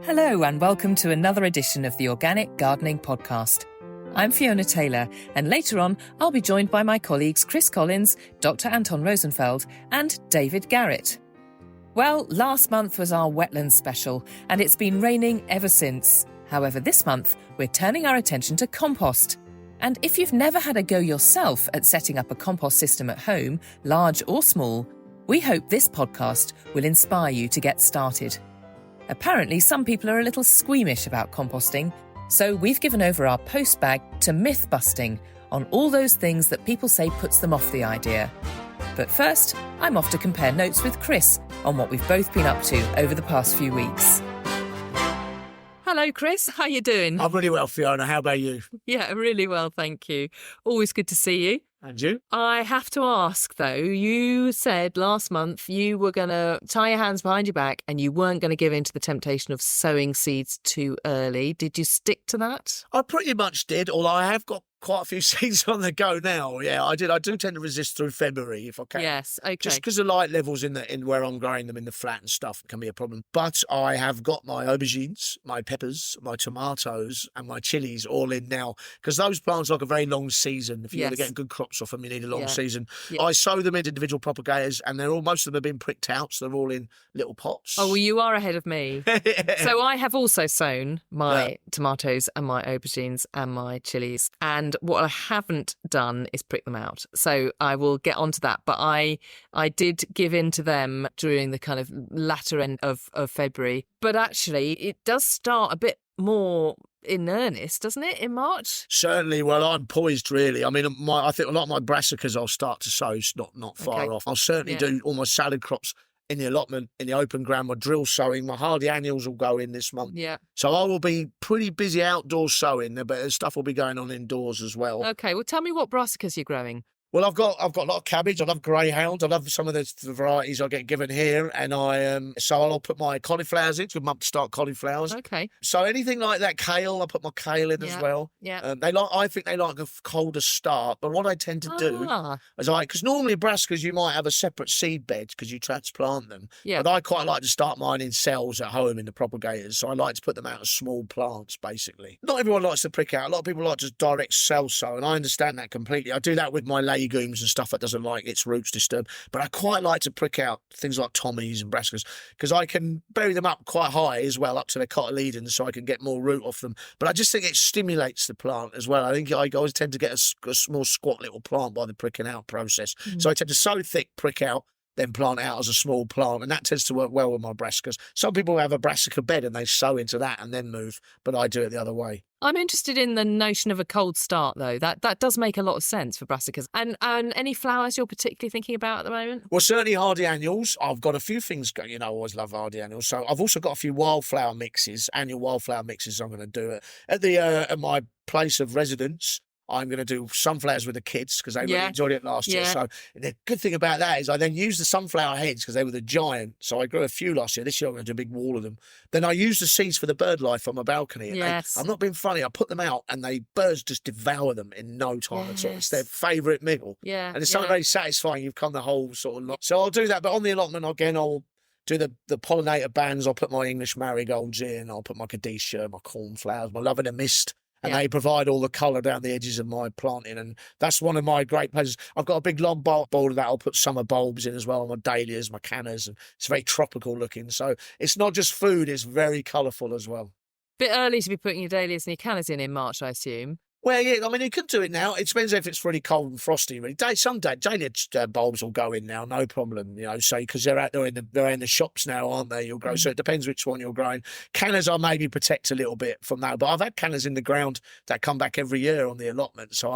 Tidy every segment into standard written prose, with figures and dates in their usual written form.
Hello and welcome to another edition of the Organic Gardening Podcast. I'm Fiona Taylor, and later on I'll be joined by my colleagues Chris Collins, Dr. Anton Rosenfeld and David Garrett. Well, last month was our wetlands special and it's been raining ever since. However, this month we're turning our attention to compost. And if you've never had a go yourself at setting up a compost system at home, large or small, we hope this podcast will inspire you to get started. Apparently, some people are a little squeamish about composting, so we've given over our post bag to myth-busting on all those things that people say puts them off the idea. But first, I'm off to compare notes with Chris on what we've both been up to over the past few weeks. Hello, Chris. How you doing? I'm really well, Fiona. How about you? Yeah, really well, thank you. Always good to see you. And you? I have to ask, though, you said last month you were going to tie your hands behind your back and you weren't going to give in to the temptation of sowing seeds too early. Did you stick to that? I pretty much did, although I have got quite a few seeds on the go now. Yeah, I did. I do tend to resist through February if I can. Yes, okay. Just because the light levels in where I'm growing them in the flat and stuff can be a problem. But I have got my aubergines, my peppers, my tomatoes and my chilies all in now because those plants like a very long season. If you want to get good crops off them, you need a long season. Yeah. I sow them into individual propagators and most of them have been pricked out, so they're all in little pots. Oh, well, you are ahead of me. So I have also sown my tomatoes and my aubergines and my chilies, and what I haven't done is prick them out. So I will get onto that. But I did give in to them during the kind of latter end of February. But actually, it does start a bit more in earnest, doesn't it, in March? Certainly. Well, I'm poised, really. I mean, I think a lot of my brassicas I'll start to sow, not far off. I'll certainly do all my salad crops in the allotment, in the open ground, my drill sowing, my hardy annuals will go in this month. Yeah. So I will be pretty busy outdoors sowing, but stuff will be going on indoors as well. Okay, well, tell me what brassicas you're growing. Well, I've got a lot of cabbage. I love greyhound. I love some of the varieties I get given here, and so I'll put my cauliflowers in. It's a good month to start cauliflowers. Okay. So anything like that, kale, I put my kale in as well. Yeah. I think they like a colder start, but what I tend to do is because normally brassicas you might have a separate seed bed because you transplant them. Yeah. But I quite like to start mine in cells at home in the propagators, so I like to put them out as small plants basically. Not everyone likes to prick out. A lot of people like to direct cell sow, and I understand that completely. I do that with my legumes and stuff that doesn't like its roots disturbed, but I quite like to prick out things like Tommies and brassicas because I can bury them up quite high as well, up to the cotyledons, so I can get more root off them. But I just think it stimulates the plant as well. I think I always tend to get a small squat little plant by the pricking out process. So I tend to sow thick, prick out, then plant out as a small plant, and that tends to work well with my brassicas. Some people have a brassica bed and they sow into that and then move, but I do it the other way. I'm interested in the notion of a cold start, though. That does make a lot of sense for brassicas. And any flowers you're particularly thinking about at the moment? Well, certainly hardy annuals. I've got a few things going. I always love hardy annuals. So I've also got a few wildflower mixes, annual wildflower mixes I'm going to do at my place of residence. I'm going to do sunflowers with the kids because they really enjoyed it last year. So the good thing about that is I then use the sunflower heads because they were the giant. So I grew a few last year. This year I'm going to do a big wall of them. Then I use the seeds for the bird life on my balcony. And I'm not being funny. I put them out and birds just devour them in no time at all. It's their favourite meal. Yeah. And it's something very satisfying. You've come the whole sort of lot. So I'll do that. But on the allotment, again, I'll do the pollinator bands. I'll put my English marigolds in. I'll put my cadetia, my cornflowers, my love in the mist. And they provide all the colour down the edges of my planting. And that's one of my great pleasures. I've got a big long bowl of that. I'll put summer bulbs in as well, my dahlias, my cannas. And it's very tropical looking. So it's not just food, it's very colourful as well. Bit early to be putting your dahlias and your cannas in March, I assume. Well, yeah, I mean, you could do it now. It depends if it's really cold and frosty. Really, some dahlia bulbs will go in now, no problem. So because they're in the shops now, aren't they? You'll grow. So it depends which one you're growing. Cannas, I maybe protect a little bit from that, but I've had cannas in the ground that come back every year on the allotment. So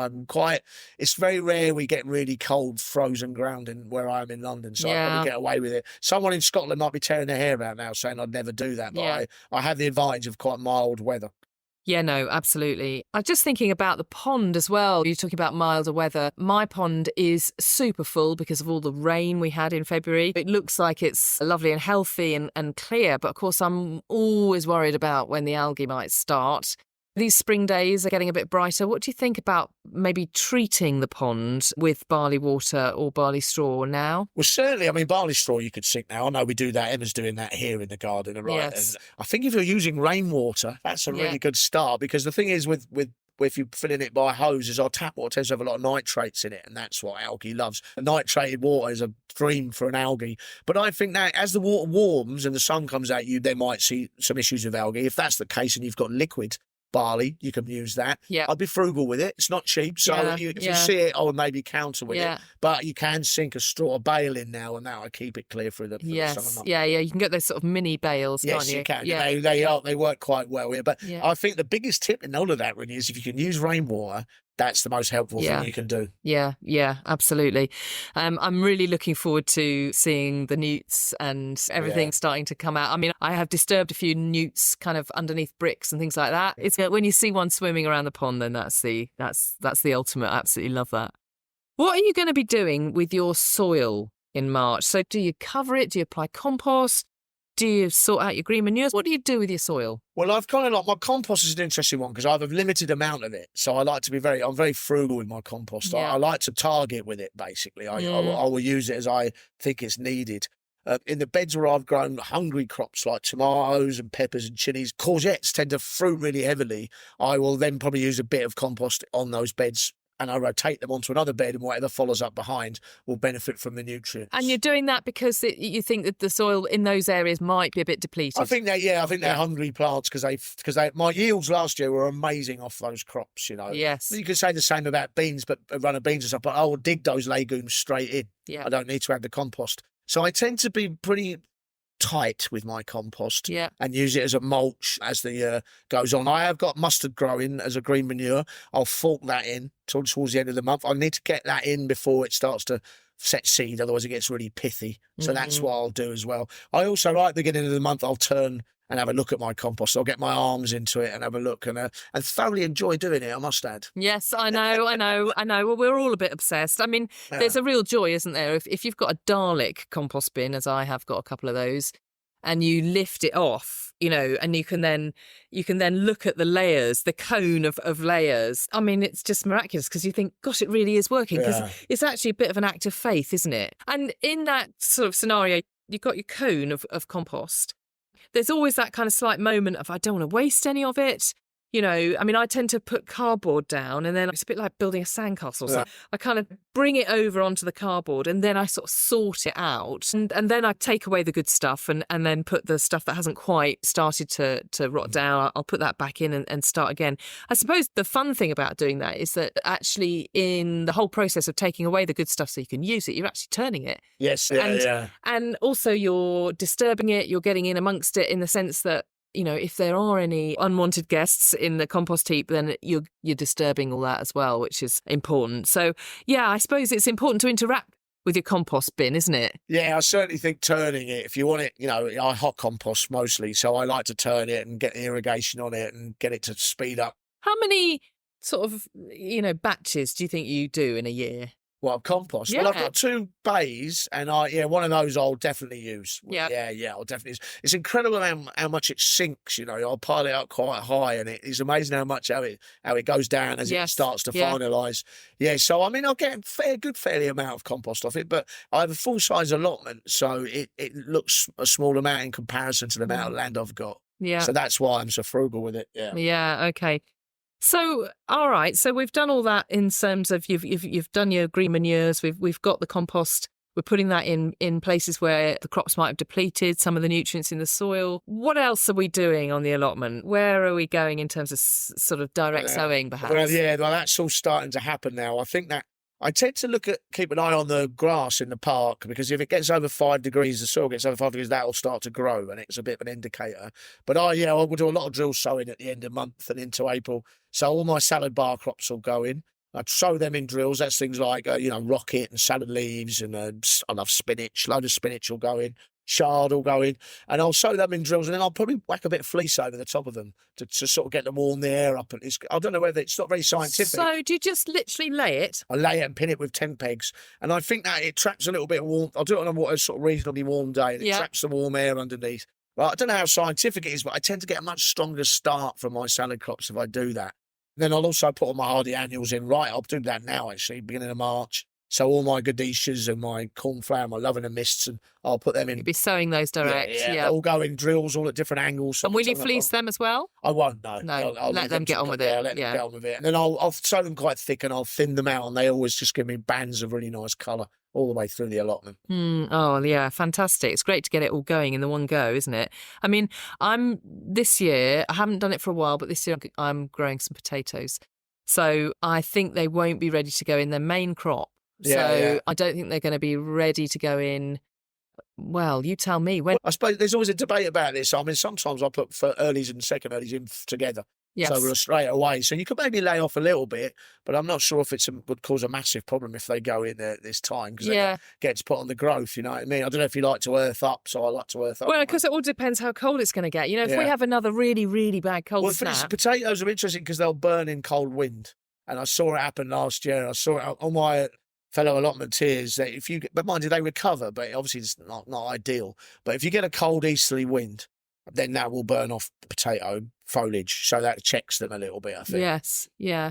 it's very rare we get really cold, frozen ground in where I am in London. So I probably get away with it. Someone in Scotland might be tearing their hair out now, saying I'd never do that, but I have the advantage of quite mild weather. Yeah, no, absolutely. I'm just thinking about the pond as well. You're talking about milder weather. My pond is super full because of all the rain we had in February. It looks like it's lovely and healthy and clear, but of course I'm always worried about when the algae might start. These spring days are getting a bit brighter. What do you think about maybe treating the pond with barley water or barley straw now? Well, certainly, I mean, barley straw you could sink now. I know we do that. Emma's doing that here in the garden, right? Yes. And I think if you're using rainwater, that's a really good start, because the thing is with if you're filling it by hoses, our tap water tends to have a lot of nitrates in it, and that's what algae loves. Nitrated water is a dream for an algae. But I think that as the water warms and the sun comes at you, they might see some issues with algae. If that's the case and you've got liquid barley, you can use that. Yeah. I'd be frugal with it. It's not cheap. So if you see it, I would maybe counter with it. But you can sink a straw bale in now, and that will keep it clear for the summer months. Yeah. You can get those sort of mini bales, can't you? Yes, you can. Yeah. They work quite well here. But I think the biggest tip in all of that really is if you can use rainwater, that's the most helpful thing you can do. Yeah, absolutely. I'm really looking forward to seeing the newts and everything starting to come out. I mean, I have disturbed a few newts kind of underneath bricks and things like that. It's when you see one swimming around the pond, then that's the ultimate. I absolutely love that. What are you going to be doing with your soil in March? So do you cover it? Do you apply compost? Do you sort out your green manures? What do you do with your soil? Well, I've kind of like, my compost is an interesting one because I have a limited amount of it. So I like to be I'm very frugal with my compost. I like to target with it, basically. I will use it as I think it's needed. In the beds where I've grown hungry crops like tomatoes and peppers and chilies, courgettes tend to fruit really heavily. I will then probably use a bit of compost on those beds, and I rotate them onto another bed, and whatever follows up behind will benefit from the nutrients. And you're doing that because you think that the soil in those areas might be a bit depleted? I think they're hungry plants because my yields last year were amazing off those crops, you know. Yes. You could say the same about beans, but a run of beans and stuff, but I will dig those legumes straight in. Yeah. I don't need to add the compost. So I tend to be pretty tight with my compost and use it as a mulch as the year goes on. I have got mustard growing as a green manure. I'll fork that in towards the end of the month. I need to get that in before it starts to set seed, otherwise it gets really pithy. So that's what I'll do as well. I also, right at the beginning of the month, I'll turn and have a look at my compost. I'll get my arms into it and have a look and thoroughly enjoy doing it, I must add. Yes, I know. Well, we're all a bit obsessed. I mean, there's a real joy, isn't there? If you've got a Dalek compost bin, as I have got a couple of those, and you lift it off, you know, and you can then look at the layers, the cone of layers. I mean, it's just miraculous because you think, gosh, it really is working, because it's actually a bit of an act of faith, isn't it? And in that sort of scenario, you've got your cone of compost. There's always that kind of slight moment of, I don't want to waste any of it. You know, I mean, I tend to put cardboard down, and then it's a bit like building a sandcastle. So I kind of bring it over onto the cardboard, and then I sort of sort it out. And then I take away the good stuff and then put the stuff that hasn't quite started to rot down. I'll put that back in and start again. I suppose the fun thing about doing that is that actually in the whole process of taking away the good stuff so you can use it, you're actually turning it. Yes, And also you're disturbing it, you're getting in amongst it in the sense that, you know, if there are any unwanted guests in the compost heap, then you're disturbing all that as well, which is important. So, yeah, I suppose it's important to interact with your compost bin, isn't it? Yeah, I certainly think turning it, if you want it, you know, I hot compost mostly, so I like to turn it and get the irrigation on it and get it to speed up. How many sort of, you know, batches do you think you do in a year? Well, compost. Well, I've got 2 bays, and one of those I'll definitely use. Yeah, I'll definitely use. It's incredible how much it sinks. You know, I'll pile it up quite high, and it's amazing how it goes down as it starts to finalise. Yeah, so I mean, I'll get a fairly amount of compost off it, but I have a full size allotment, so it looks a small amount in comparison to the amount of land I've got. Yeah, so that's why I'm so frugal with it. Yeah. Yeah. Okay. So, all right. So we've done all that in terms of you've done your green manures. We've got the compost. We're putting that in places where the crops might have depleted some of the nutrients in the soil. What else are we doing on the allotment? Where are we going in terms of sort of direct sowing, perhaps? Well, that's all starting to happen now. I think that I tend to keep an eye on the grass in the park, because if it gets over 5 degrees, the soil gets over 5 degrees, that will start to grow, and it's a bit of an indicator. But I will do a lot of drill sowing at the end of the month and into April. So all my salad bar crops will go in. I'd sow them in drills. That's things like, rocket and salad leaves, and I love spinach. Load of spinach will go in. Chard will go in, and I'll sow them in drills, and then I'll probably whack a bit of fleece over the top of them to sort of get them warm the air up. And I don't know whether it's not very scientific. So do you just literally lay it? I lay it and pin it with tent pegs, and I think that it traps a little bit of warmth. I'll do it on a sort of reasonably warm day, and it traps the warm air underneath. Well, I don't know how scientific it is, but I tend to get a much stronger start from my salad crops if I do that. Then I'll also put all my hardy annuals in. Right, I'll do that now, actually, beginning of March. So all my Gadishas and my cornflower, my Love and the Mists, and I'll put them in. You'll be sowing those direct. Yeah. Yeah. All go in drills, all at different angles. And will you fleece them as well? I won't, no. No, I'll let them get on with it. Yeah, let them get on with it. And then I'll sow them quite thick and I'll thin them out, and they always just give me bands of really nice colour all the way through the allotment. Oh, yeah, fantastic. It's great to get it all going in the one go, isn't it? I mean, this year, I haven't done it for a while, but this year I'm growing some potatoes. So I think they won't be ready to go in their main crop. So I don't think they're going to be ready to go in. Well, you tell me. When I suppose there's always a debate about this. I mean, sometimes I put earlies and second earlies in together. Yes. So we're straight away. So you could maybe lay off a little bit, but I'm not sure if it would cause a massive problem if they go in there this time, because they get to put on the growth, you know what I mean? I don't know if you like to earth up, so I like to earth up. Well, because it all depends how cold it's going to get. You know, if we have another really, really bad cold snap. Potatoes are interesting because they'll burn in cold wind. And I saw it happen last year. I saw it on my fellow allotmenteers that but mind you, they recover, but obviously it's not ideal. But if you get a cold easterly wind, then that will burn off potato foliage. So that checks them a little bit, I think. Yes, yeah.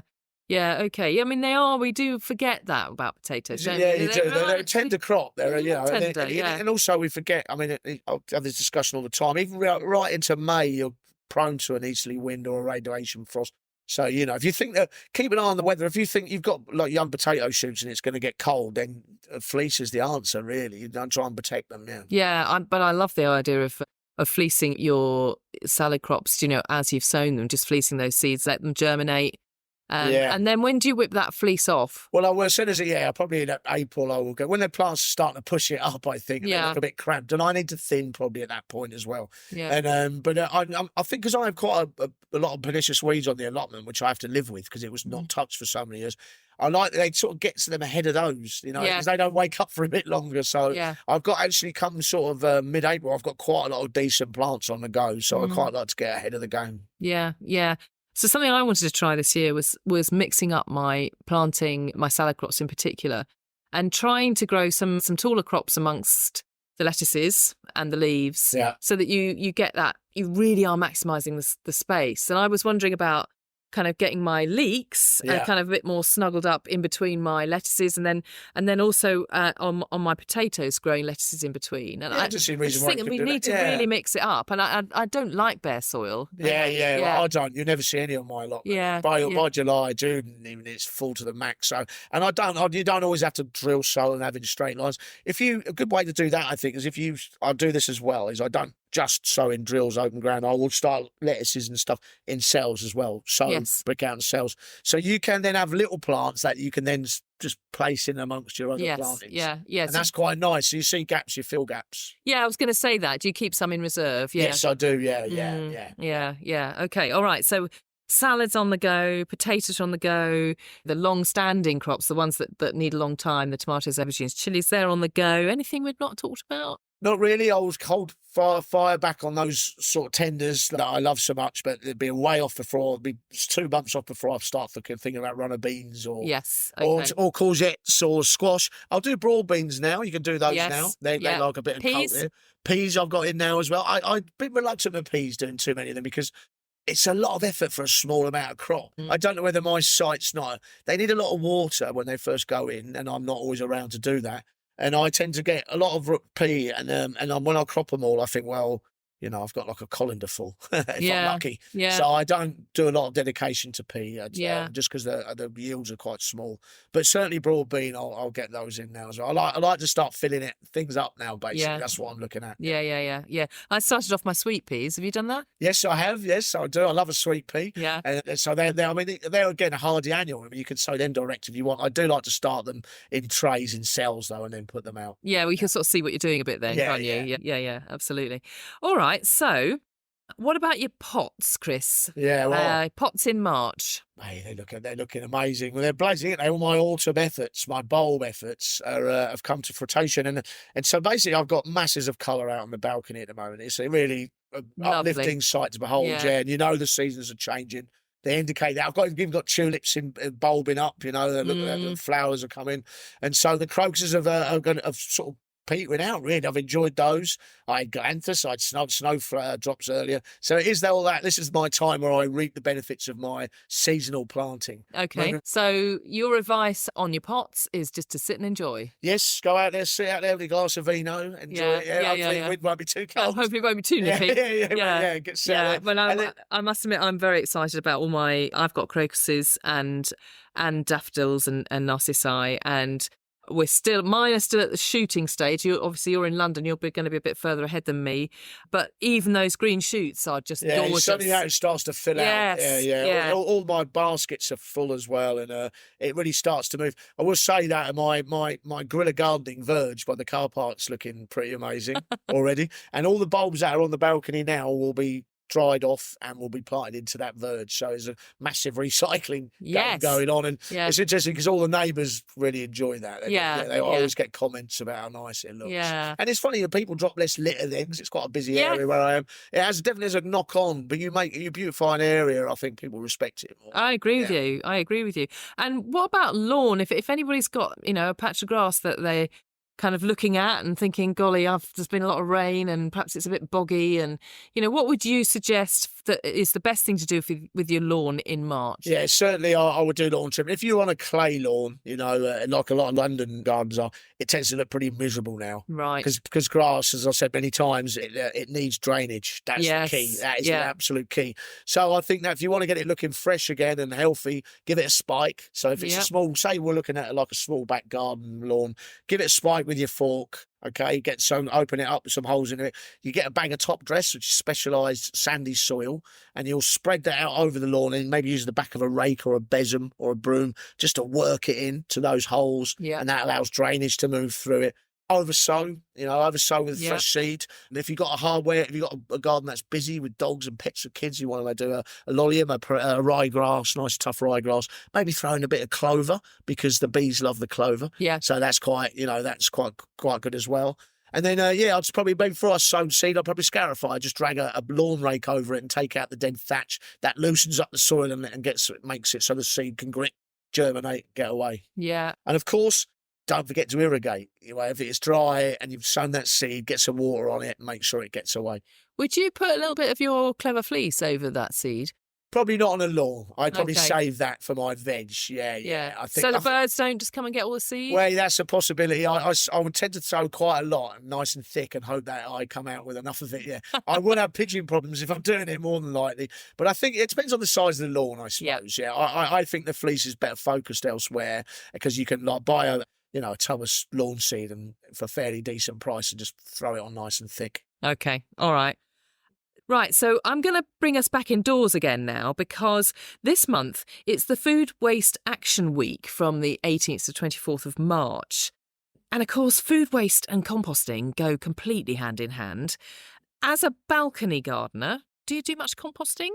Yeah, okay. I mean, we do forget that about potatoes, don't we? Yeah, you do. They're a tender crop. They're, tender, and also we forget, I mean, I have this discussion all the time, even right into May, you're prone to an easterly wind or a radiation frost. So, if you think that, keep an eye on the weather. If you think you've got like young potato shoots and it's going to get cold, then fleece is the answer, really. You don't try and protect them, Yeah, but I love the idea of fleecing your salad crops, as you've sown them, just fleecing those seeds, let them germinate. And then when do you whip that fleece off? Well, as soon as probably in April I will go. When the plants start to push it up, I think, and they look a bit cramped, and I need to thin probably at that point as well. Yeah. And but I think because I have quite a lot of pernicious weeds on the allotment, which I have to live with because it was not touched for so many years. I like that they sort of get to them ahead of those, because they don't wake up for a bit longer. So I've got actually come sort of mid-April, I've got quite a lot of decent plants on the go. So I quite like to get ahead of the game. Yeah, yeah. So something I wanted to try this year was mixing up my salad crops in particular, and trying to grow some taller crops amongst the lettuces and the leaves, so that you get that, you really are maximising the space. And I was wondering about kind of getting my leeks kind of a bit more snuggled up in between my lettuces, and then also on my potatoes, growing lettuces in between. And I just think we need to really mix it up. And I don't like bare soil. Yeah. Well, I don't. You never see any on my lot. By July, June, even it's full to the max. So, and you don't always have to drill soil and have it in straight lines. A good way to do that, I think, is I'll do this as well, is I don't just sow in drills, open ground. I will start lettuces and stuff in cells as well. So brick out in cells. So you can then have little plants that you can then just place in amongst your other plantings. Yeah. And that's quite nice. So you see gaps, you fill gaps. Yeah, I was going to say that. Do you keep some in reserve? Yeah. Yes, I do. Yeah. Okay. All right. So salads on the go, potatoes on the go, the long-standing crops, the ones that need a long time, the tomatoes, aubergines, chilies, they're on the go. Anything we've not talked about? Not really. I was cold fire back on those sort of tenders that I love so much, but it'd be way off before. It'd be 2 months off before I start thinking about runner beans or or courgettes or squash. I'll do broad beans now. You can do those now. They like a bit of peas. Cold. Peas I've got in now as well. I'm a bit reluctant with peas, doing too many of them, because it's a lot of effort for a small amount of crop. I don't know whether my site's not. They need a lot of water when they first go in, and I'm not always around to do that. And I tend to get a lot of pea, and when I crop them all, I think, well, I've got like a colander full if I'm lucky. Yeah. So I don't do a lot of dedication to pea, just because the yields are quite small. But certainly broad bean, I'll get those in now as well. I like to start filling things up now, basically. Yeah. That's what I'm looking at. Yeah. I started off my sweet peas. Have you done that? Yes, I have. Yes, I do. I love a sweet pea. Yeah. And so they're again a hardy annual. I mean, you can sow them direct if you want. I do like to start them in trays, in cells, though, and then put them out. Yeah, well, you can sort of see what you're doing a bit then, can't you? Yeah, absolutely. All right. So, what about your pots, Chris? Yeah, well, pots in March. Hey, they're looking amazing. Well, they're blazing. All my autumn efforts, my bulb efforts, have come to fruition, and so basically, I've got masses of colour out on the balcony at the moment. It's a really uplifting sight to behold. And the seasons are changing. They indicate that I've even got tulips bulbing up. Look, the flowers are coming, and so the crocuses have sort of petering out, really. I've enjoyed those. I had glanthus, I had snow drops earlier. So it is all that. This is my time where I reap the benefits of my seasonal planting. Okay. So your advice on your pots is just to sit and enjoy. Yes, go out there, sit out there with a glass of vino, enjoy it. Hopefully it won't be too cold. Oh, hopefully it won't be too nippy. Get set out there. Well, I must admit, I'm very excited about I've got crocuses and daffodils and narcissi, and mine are still at the shooting stage. You're in London, you're going to be a bit further ahead than me, but even those green shoots are just gorgeous. Suddenly it starts to fill out. Yeah. All my baskets are full as well, and it really starts to move. I will say that my guerrilla gardening verge by the car park's looking pretty amazing already, and all the bulbs that are on the balcony now will be dried off and will be planted into that verge. So there's a massive recycling going on, and it's interesting because all the neighbours really enjoy that. They always get comments about how nice it looks. And it's funny that people drop less litter then, because it's quite a busy area where I am. It definitely has a knock on, but you beautify an area, I think people respect it more. I agree with you. And what about lawn? If anybody's got a patch of grass that they kind of looking at and thinking, golly, there's been a lot of rain and perhaps it's a bit boggy, and what would you suggest that is the best thing to do with your lawn in March? Yeah, certainly I would do lawn trimming. If you're on a clay lawn, like a lot of London gardens are, it tends to look pretty miserable now. Right. Because grass, as I've said many times, it needs drainage. That's the key. That is the absolute key. So I think that if you want to get it looking fresh again and healthy, give it a spike. So if it's a small, say we're looking at like a small back garden lawn, give it a spike with your fork. Okay, open it up with some holes in it. You get a bag of top dress, which is specialised sandy soil, and you'll spread that out over the lawn and maybe use the back of a rake or a besom or a broom just to work it in to those holes. And that allows drainage to move through it. Oversow with fresh seed. And if you've got a garden that's busy with dogs and pets and kids, you want to do a lolium, a ryegrass, nice tough ryegrass, maybe throw in a bit of clover because the bees love the clover. So that's quite good as well. And then, I'd probably, maybe before I sowed seed, I'd probably scarify, just drag a lawn rake over it and take out the dead thatch. That loosens up the soil and makes it so the seed can germinate, get away. Yeah. And of course, don't forget to irrigate. If it's dry and you've sown that seed, get some water on it and make sure it gets away. Would you put a little bit of your clever fleece over that seed? Probably not on a lawn. I'd probably save that for my veg. Yeah. I think, so the birds don't just come and get all the seed? Well, that's a possibility. I would tend to sow quite a lot, nice and thick, and hope that I come out with enough of it. I would have pigeon problems if I'm doing it, more than likely. But I think it depends on the size of the lawn, I suppose. I think the fleece is better focused elsewhere, because you can buy a Thomas lawn seed and for a fairly decent price and just throw it on nice and thick. Okay, all right. Right, so I'm going to bring us back indoors again now, because this month it's the Food Waste Action Week from the 18th to 24th of March. And of course, food waste and composting go completely hand in hand. As a balcony gardener, do you do much composting?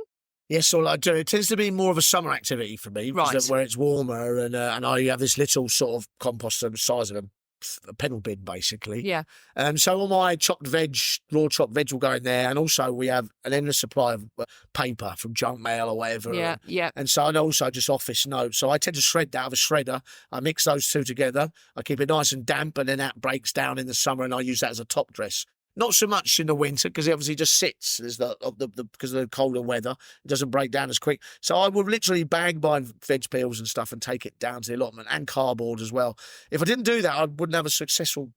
Yes, all I do. It tends to be more of a summer activity for me, where it's warmer, and I have this little sort of composter the size of a pedal bin, basically. So all my raw chopped veg will go in there, and also we have an endless supply of paper from junk mail or whatever. And so, and also just office notes. So I tend to shred that out of a shredder. I mix those two together. I keep it nice and damp, and then that breaks down in the summer, and I use that as a top dress. Not so much in the winter, because it obviously just sits because of the colder weather. It doesn't break down as quick. So I would literally bag my veg peels and stuff and take it down to the allotment, and cardboard as well. If I didn't do that, I wouldn't have a successful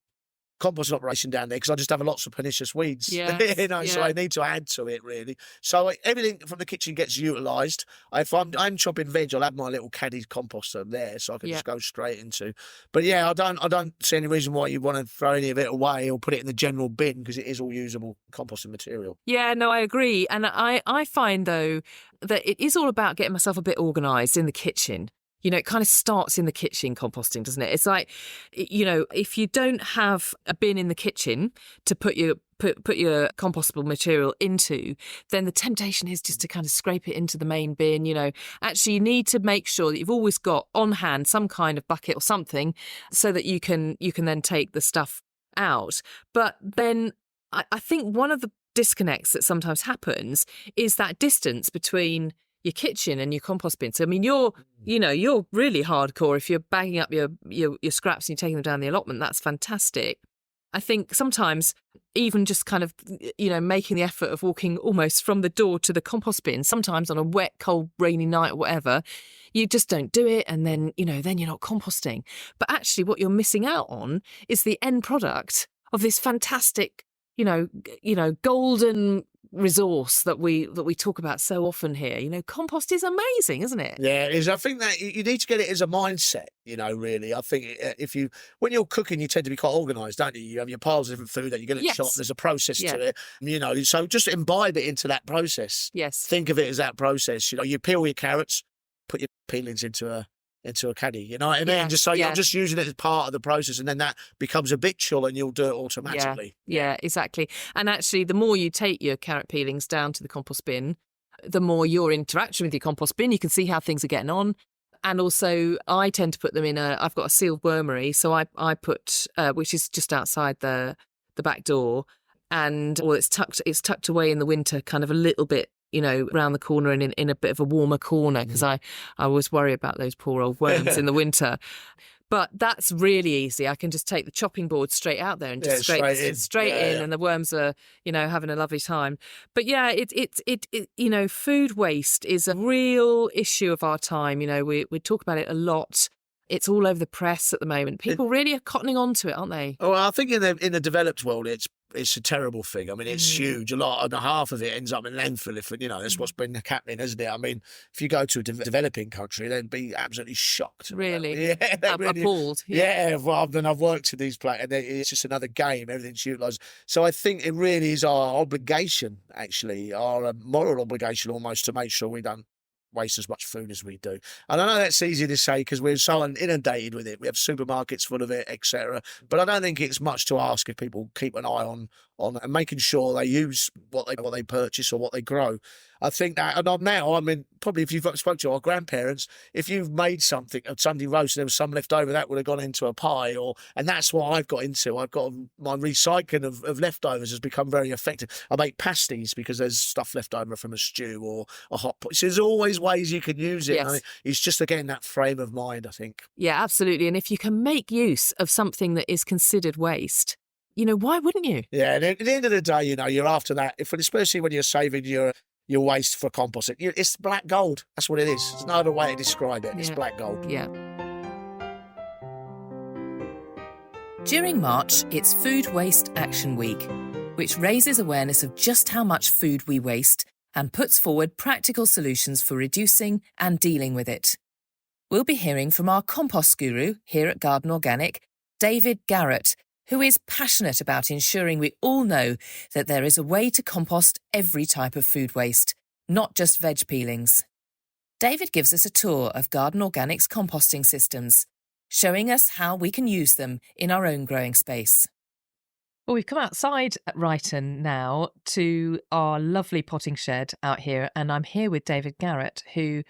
composting operation down there, because I just have lots of pernicious weeds. So I need to add to it, really. So everything from the kitchen gets utilised. If I'm chopping veg, I'll have my little caddy composter there, so I can just go straight into. But I don't see any reason why you want to throw any of it away or put it in the general bin, because it is all usable composting material. Yeah, no, I agree. And I find, though, that it is all about getting myself a bit organised in the kitchen. It kind of starts in the kitchen, composting, doesn't it? It's like, if you don't have a bin in the kitchen to put your compostable material into, then the temptation is just to kind of scrape it into the main bin. Actually, you need to make sure that you've always got on hand some kind of bucket or something, so that you can then take the stuff out. But then I think one of the disconnects that sometimes happens is that distance between your kitchen and your compost bin. So, I mean, you're really hardcore if you're bagging up your scraps and you're taking them down the allotment. That's fantastic. I think sometimes even just kind of, making the effort of walking almost from the door to the compost bin, sometimes on a wet, cold, rainy night or whatever, you just don't do it. And then, then you're not composting. But actually what you're missing out on is the end product of this fantastic, golden resource that we talk about so often here. Compost is amazing, isn't it? Yeah, it is. I think that you need to get it as a mindset, really. I think when you're cooking, you tend to be quite organised, don't you? You have your piles of different food that you're going to chop. There's a process to it, so just imbibe it into that process. Yes. Think of it as that process. You peel your carrots, put your peelings into a caddy, you know what I mean? Just so you're just using it as part of the process, and then that becomes habitual and you'll do it automatically. Yeah, exactly. And actually, the more you take your carrot peelings down to the compost bin, the more you're interacting with your compost bin. You can see how things are getting on. And also, I tend to put them I've got a sealed wormery, so I put, which is just outside the back door, and it's tucked away in the winter, kind of a little bit, around the corner and in a bit of a warmer corner, because I always worry about those poor old worms in the winter. But that's really easy. I can just take the chopping board straight out there and just straight in, and the worms are, having a lovely time. But yeah, food waste is a real issue of our time. We talk about it a lot. It's all over the press at the moment. People really are cottoning on to it, aren't they? Oh, I think in the developed world, it's a terrible thing. I mean, it's huge. A lot, and half of it ends up in landfill. That's what's been happening, isn't it? I mean, if you go to a developing country, they'd be absolutely shocked. Really? Yeah, appalled. Yeah, well, then I've worked in these places, and it's just another game. Everything's utilised. So I think it really is our obligation, actually, our moral obligation almost, to make sure we don't waste as much food as we do. And I know that's easy to say because we're so inundated with it. We have supermarkets full of it, etc. But I don't think it's much to ask if people keep an eye on and making sure they use what they purchase or what they grow. I think that, and now, I mean, probably if you've spoken to our grandparents, if you've made something, a Sunday roast, and there was some left over, that would have gone into a pie, and that's what I've got into. I've got my recycling of leftovers has become very effective. I make pasties because there's stuff left over from a stew or a hot pot. So there's always ways you can use it. Yes. It's just, again, that frame of mind, I think. Yeah, absolutely. And if you can make use of something that is considered waste, why wouldn't you? Yeah, and at the end of the day, you're after that, especially when you're saving your waste for composting. It's black gold. That's what it is. There's no other way to describe it. It's black gold. Yeah. During March, it's Food Waste Action Week, which raises awareness of just how much food we waste and puts forward practical solutions for reducing and dealing with it. We'll be hearing from our compost guru here at Garden Organic, David Garrett, who is passionate about ensuring we all know that there is a way to compost every type of food waste, not just veg peelings. David gives us a tour of Garden Organic's composting systems, showing us how we can use them in our own growing space. Well, we've come outside at Ryton now to our lovely potting shed out here, and I'm here with David Garrett, who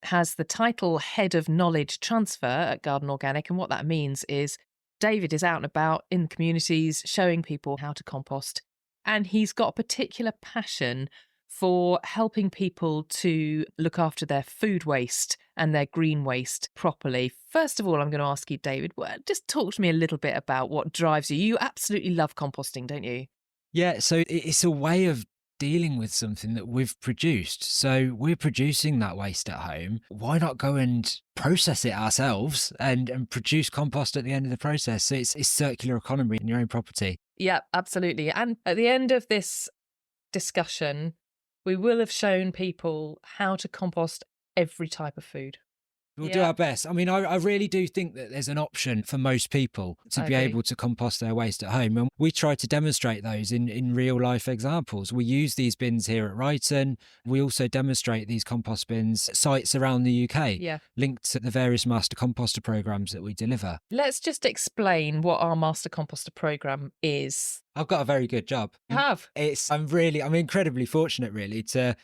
has the title Head of Knowledge Transfer at Garden Organic, and what that means is David is out and about in communities showing people how to compost, and he's got a particular passion for helping people to look after their food waste and their green waste properly. First of all, I'm going to ask you, David, just talk to me a little bit about what drives you. You absolutely love composting, don't you? Yeah, so it's a way of dealing with something that we've produced. So we're producing that waste at home. Why not go and process it ourselves and produce compost at the end of the process? So it's circular economy in your own property. Yeah, absolutely. And at the end of this discussion, we will have shown people how to compost every type of food. We'll do our best. I mean, I really do think that there's an option for most people to be able to compost their waste at home. And we try to demonstrate those in real life examples. We use these bins here at Ryton. We also demonstrate these compost bins at sites around the UK, linked to the various master composter programs that we deliver. Let's just explain what our master composter program is. I've got a very good job. You have? I'm incredibly fortunate really to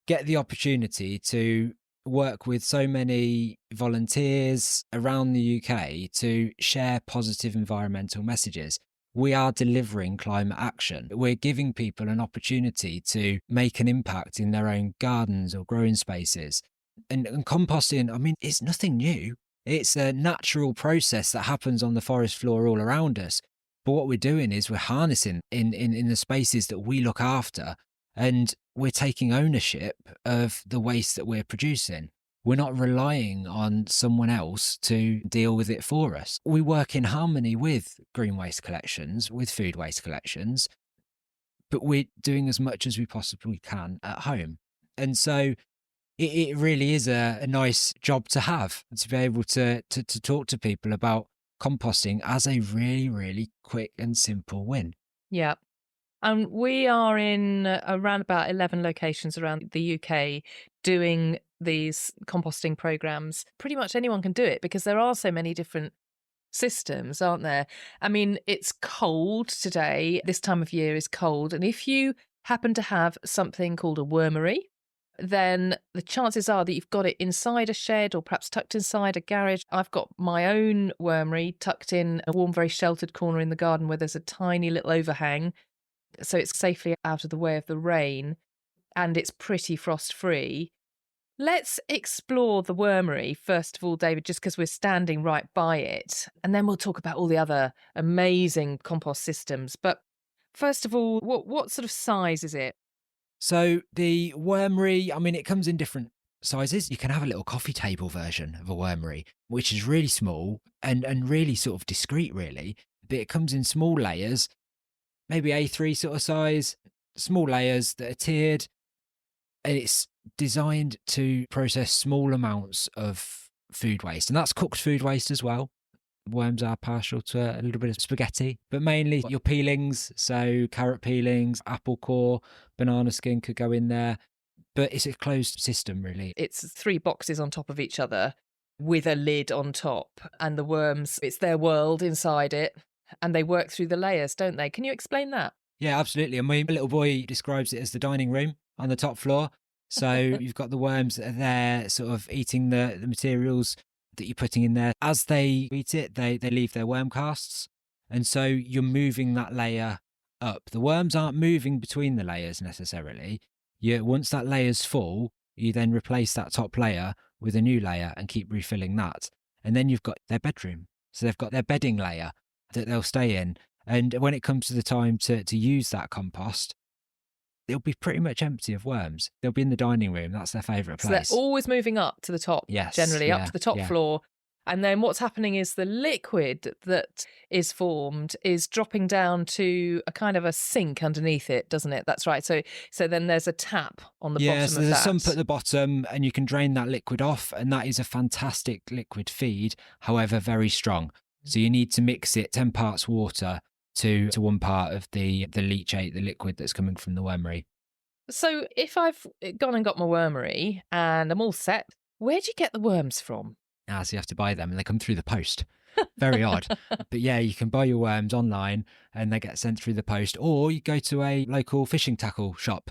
get the opportunity to work with so many volunteers around the UK to share positive environmental messages. We are delivering climate action. We're giving people an opportunity to make an impact in their own gardens or growing spaces. And composting, I mean, it's nothing new. It's a natural process that happens on the forest floor all around us. But what we're doing is we're harnessing in the spaces that we look after, and we're taking ownership of the waste that we're producing. We're not relying on someone else to deal with it for us. We work in harmony with green waste collections, with food waste collections, but we're doing as much as we possibly can at home. And so it really is a nice job to have, to be able to talk to people about composting as a really, really quick and simple win. Yeah. And we are in around about 11 locations around the UK doing these composting programs. Pretty much anyone can do it because there are so many different systems, aren't there? I mean, it's cold today. This time of year is cold. And if you happen to have something called a wormery, then the chances are that you've got it inside a shed or perhaps tucked inside a garage. I've got my own wormery tucked in a warm, very sheltered corner in the garden where there's a tiny little overhang. So it's safely out of the way of the rain and it's pretty frost-free. Let's explore the wormery, first of all, David, just because we're standing right by it. And then we'll talk about all the other amazing compost systems. But first of all, what sort of size is it? So the wormery, I mean, it comes in different sizes. You can have a little coffee table version of a wormery, which is really small and really sort of discreet, really. But it comes in small layers, maybe A3 sort of size, small layers that are tiered. And it's designed to process small amounts of food waste. And that's cooked food waste as well. Worms are partial to a little bit of spaghetti, but mainly your peelings. So carrot peelings, apple core, banana skin could go in there. But it's a closed system, really. It's 3 boxes on top of each other with a lid on top. And the worms, it's their world inside it. And they work through the layers, don't they? Can you explain that? Yeah, absolutely. And my little boy describes it as the dining room on the top floor. So you've got the worms that are there sort of eating the materials that you're putting in there. As they eat it, they leave their worm casts. And so you're moving that layer up. The worms aren't moving between the layers necessarily. Once that layer's full, you then replace that top layer with a new layer and keep refilling that. And then you've got their bedroom. So they've got their bedding layer that they'll stay in. And when it comes to the time to use that compost, they'll be pretty much empty of worms. They'll be in the dining room. That's their favourite place. So they're always moving up to the top, generally up to the top floor. And then what's happening is the liquid that is formed is dropping down to a kind of a sink underneath it, doesn't it? That's right. So then there's a tap on the bottom of that. So there's a sump at the bottom and you can drain that liquid off, and that is a fantastic liquid feed, however, very strong. So you need to mix it 10 parts water to 1 part of the leachate, the liquid that's coming from the wormery. So if I've gone and got my wormery and I'm all set, where do you get the worms from? So you have to buy them and they come through the post. Very odd. But yeah, you can buy your worms online and they get sent through the post, or you go to a local fishing tackle shop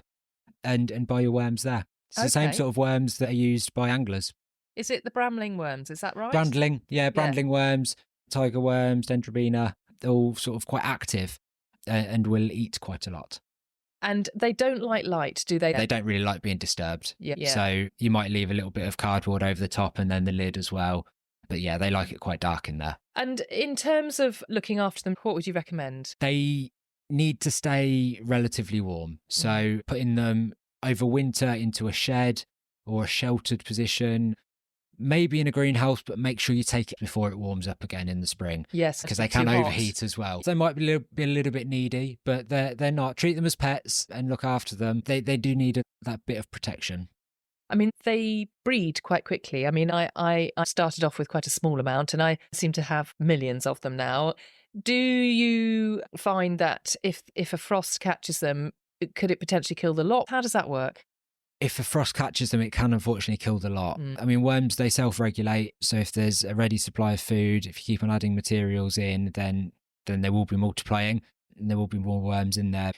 and buy your worms there. It's the same sort of worms that are used by anglers. Is it the brambling worms? Is that right? Brambling worms, tiger worms, dendrobina, they're all sort of quite active and will eat quite a lot. And they don't like light, do they? They don't really like being disturbed. Yeah. So you might leave a little bit of cardboard over the top and then the lid as well. But yeah, they like it quite dark in there. And in terms of looking after them, what would you recommend? They need to stay relatively warm. So putting them over winter into a shed or a sheltered position, maybe in a greenhouse, but make sure you take it before it warms up again in the spring. Yes, because they can overheat as well. They might be a little bit needy, but they're not. Treat them as pets and look after them. They do need that bit of protection. I mean, they breed quite quickly. I mean, I started off with quite a small amount and I seem to have millions of them now. Do you find that if a frost catches them, could it potentially kill the lot? How does that work? If a frost catches them, it can unfortunately kill the lot. I mean, worms, they self-regulate. So if there's a ready supply of food, if you keep on adding materials in, then they will be multiplying and there will be more worms in there.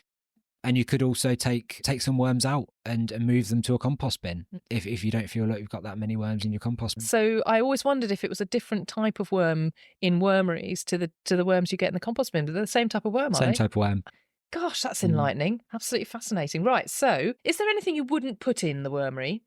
And you could also take some worms out and move them to a compost bin if you don't feel like you've got that many worms in your compost bin. So I always wondered if it was a different type of worm in wormeries to the worms you get in the compost bin. But they're the same type of worm, are they? Same type of worm. Gosh, that's enlightening. Absolutely fascinating. Right, so is there anything you wouldn't put in the wormery?